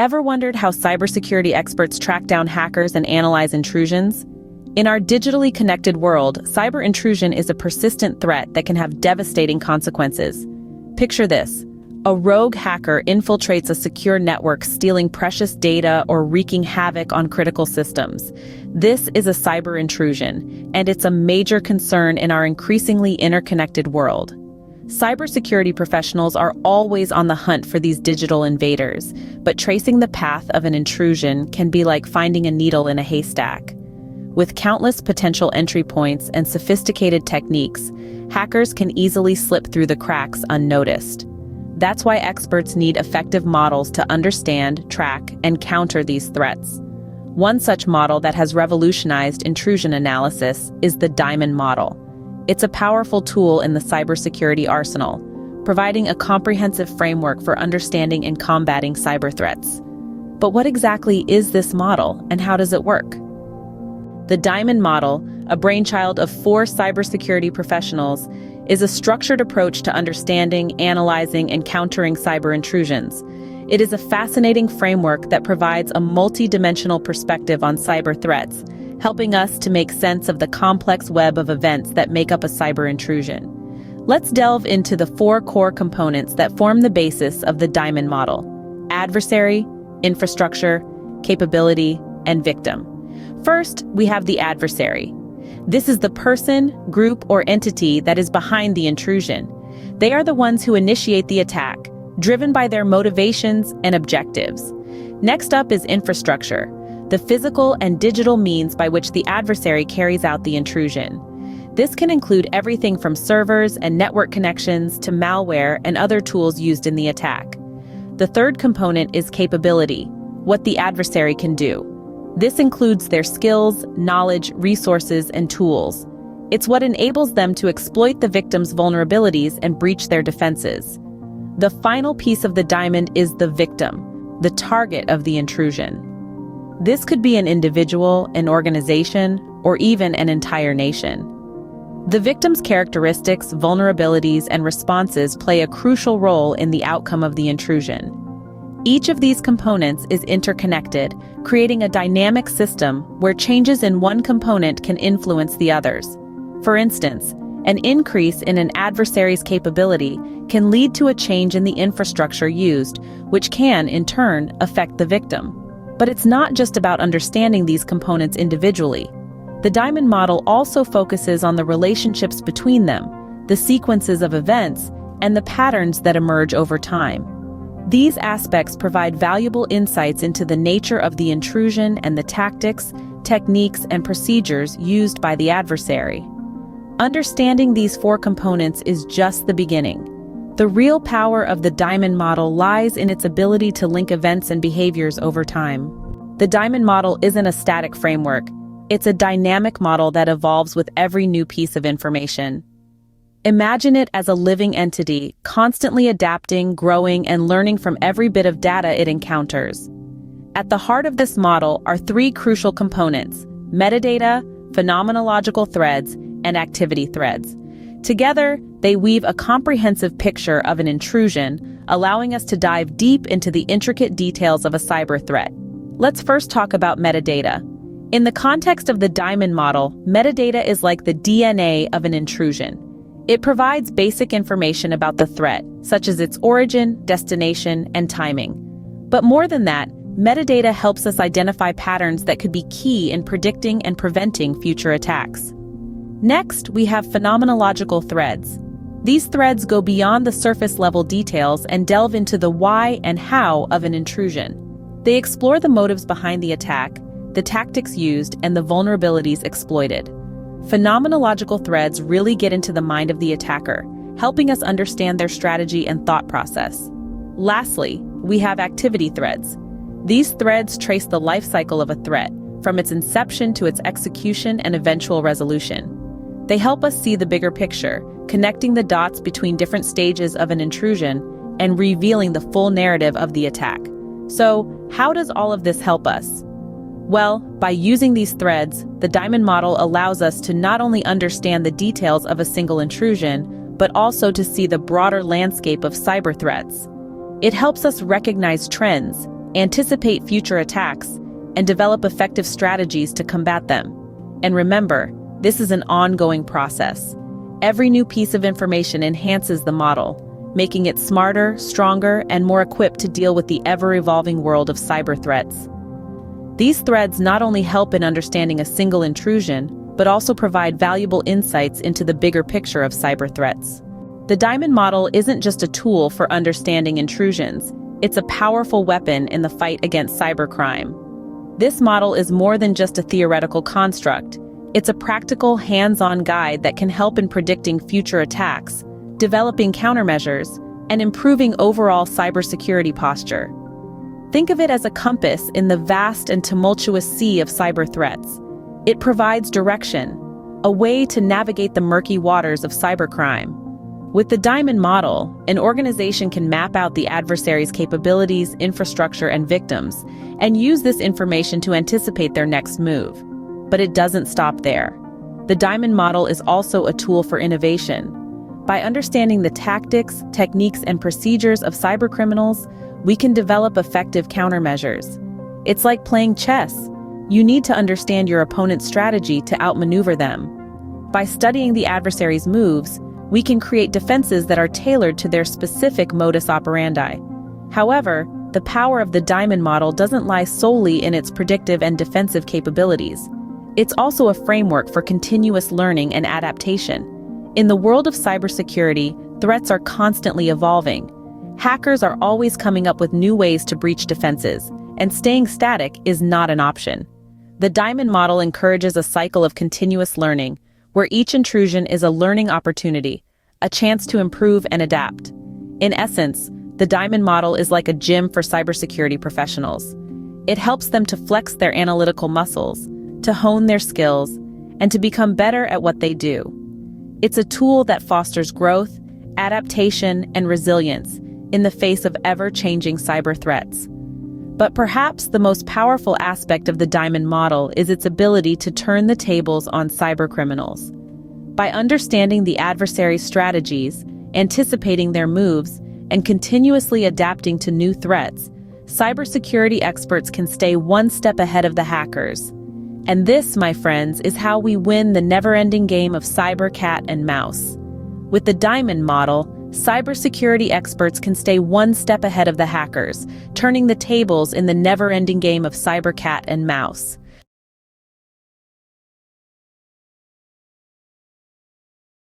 Ever wondered how cybersecurity experts track down hackers and analyze intrusions? In our digitally connected world, cyber intrusion is a persistent threat that can have devastating consequences. Picture this. A rogue hacker infiltrates a secure network, stealing precious data or wreaking havoc on critical systems. This is a cyber intrusion, and it's a major concern in our increasingly interconnected world. Cybersecurity professionals are always on the hunt for these digital invaders, but tracing the path of an intrusion can be like finding a needle in a haystack. With countless potential entry points and sophisticated techniques, hackers can easily slip through the cracks unnoticed. That's why experts need effective models to understand, track, and counter these threats. One such model that has revolutionized intrusion analysis is the Diamond model. It's a powerful tool in the cybersecurity arsenal, providing a comprehensive framework for understanding and combating cyber threats. But what exactly is this model, and how does it work? The Diamond model, a brainchild of 4 cybersecurity professionals, is a structured approach to understanding, analyzing, and countering cyber intrusions. It is a fascinating framework that provides a multi-dimensional perspective on cyber threats, helping us to make sense of the complex web of events that make up a cyber intrusion. Let's delve into the 4 core components that form the basis of the Diamond model: adversary, infrastructure, capability, and victim. First, we have the adversary. This is the person, group, or entity that is behind the intrusion. They are the ones who initiate the attack, driven by their motivations and objectives. Next up is infrastructure, the physical and digital means by which the adversary carries out the intrusion. This can include everything from servers and network connections to malware and other tools used in the attack. The third component is capability, what the adversary can do. This includes their skills, knowledge, resources, and tools. It's what enables them to exploit the victim's vulnerabilities and breach their defenses. The final piece of the diamond is the victim, the target of the intrusion. This could be an individual, an organization, or even an entire nation. The victim's characteristics, vulnerabilities, and responses play a crucial role in the outcome of the intrusion. Each of these components is interconnected, creating a dynamic system where changes in one component can influence the others. For instance, an increase in an adversary's capability can lead to a change in the infrastructure used, which can, in turn, affect the victim. But it's not just about understanding these components individually. The Diamond model also focuses on the relationships between them, the sequences of events, and the patterns that emerge over time. These aspects provide valuable insights into the nature of the intrusion and the tactics, techniques, and procedures used by the adversary. Understanding these 4 components is just the beginning. The real power of the Diamond model lies in its ability to link events and behaviors over time. The Diamond model isn't a static framework. It's a dynamic model that evolves with every new piece of information. Imagine it as a living entity, constantly adapting, growing, and learning from every bit of data it encounters. At the heart of this model are 3 crucial components: metadata, phenomenological threads, and activity threads. Together, they weave a comprehensive picture of an intrusion, allowing us to dive deep into the intricate details of a cyber threat. Let's first talk about metadata. In the context of the Diamond model, metadata is like the DNA of an intrusion. It provides basic information about the threat, such as its origin, destination, and timing. But more than that, metadata helps us identify patterns that could be key in predicting and preventing future attacks. Next, we have phenomenological threads. These threads go beyond the surface-level details and delve into the why and how of an intrusion. They explore the motives behind the attack, the tactics used, and the vulnerabilities exploited. Phenomenological threads really get into the mind of the attacker, helping us understand their strategy and thought process. Lastly, we have activity threads. These threads trace the life cycle of a threat, from its inception to its execution and eventual resolution. They help us see the bigger picture, connecting the dots between different stages of an intrusion and revealing the full narrative of the attack. So, how does all of this help us? Well, by using these threads, the Diamond model allows us to not only understand the details of a single intrusion, but also to see the broader landscape of cyber threats. It helps us recognize trends, anticipate future attacks, and develop effective strategies to combat them. And remember, this is an ongoing process. Every new piece of information enhances the model, making it smarter, stronger, and more equipped to deal with the ever-evolving world of cyber threats. These threads not only help in understanding a single intrusion, but also provide valuable insights into the bigger picture of cyber threats. The Diamond Model isn't just a tool for understanding intrusions, it's a powerful weapon in the fight against cybercrime. This model is more than just a theoretical construct. It's a practical, hands-on guide that can help in predicting future attacks, developing countermeasures, and improving overall cybersecurity posture. Think of it as a compass in the vast and tumultuous sea of cyber threats. It provides direction, a way to navigate the murky waters of cybercrime. With the Diamond Model, an organization can map out the adversary's capabilities, infrastructure, and victims, and use this information to anticipate their next move. But it doesn't stop there. The Diamond Model is also a tool for innovation. By understanding the tactics, techniques, and procedures of cybercriminals, we can develop effective countermeasures. It's like playing chess. You need to understand your opponent's strategy to outmaneuver them. By studying the adversary's moves, we can create defenses that are tailored to their specific modus operandi. However, the power of the Diamond Model doesn't lie solely in its predictive and defensive capabilities. It's also a framework for continuous learning and adaptation. In the world of cybersecurity, threats are constantly evolving. Hackers are always coming up with new ways to breach defenses, and staying static is not an option. The Diamond Model encourages a cycle of continuous learning, where each intrusion is a learning opportunity, a chance to improve and adapt. In essence, the Diamond Model is like a gym for cybersecurity professionals. It helps them to flex their analytical muscles, to hone their skills, and to become better at what they do. It's a tool that fosters growth, adaptation, and resilience in the face of ever-changing cyber threats. But perhaps the most powerful aspect of the Diamond Model is its ability to turn the tables on cybercriminals. By understanding the adversary's strategies, anticipating their moves, and continuously adapting to new threats, cybersecurity experts can stay one step ahead of the hackers. And this, my friends, is how we win the never-ending game of cyber cat and mouse. With the Diamond Model, cybersecurity experts can stay one step ahead of the hackers, turning the tables in the never-ending game of cyber cat and mouse.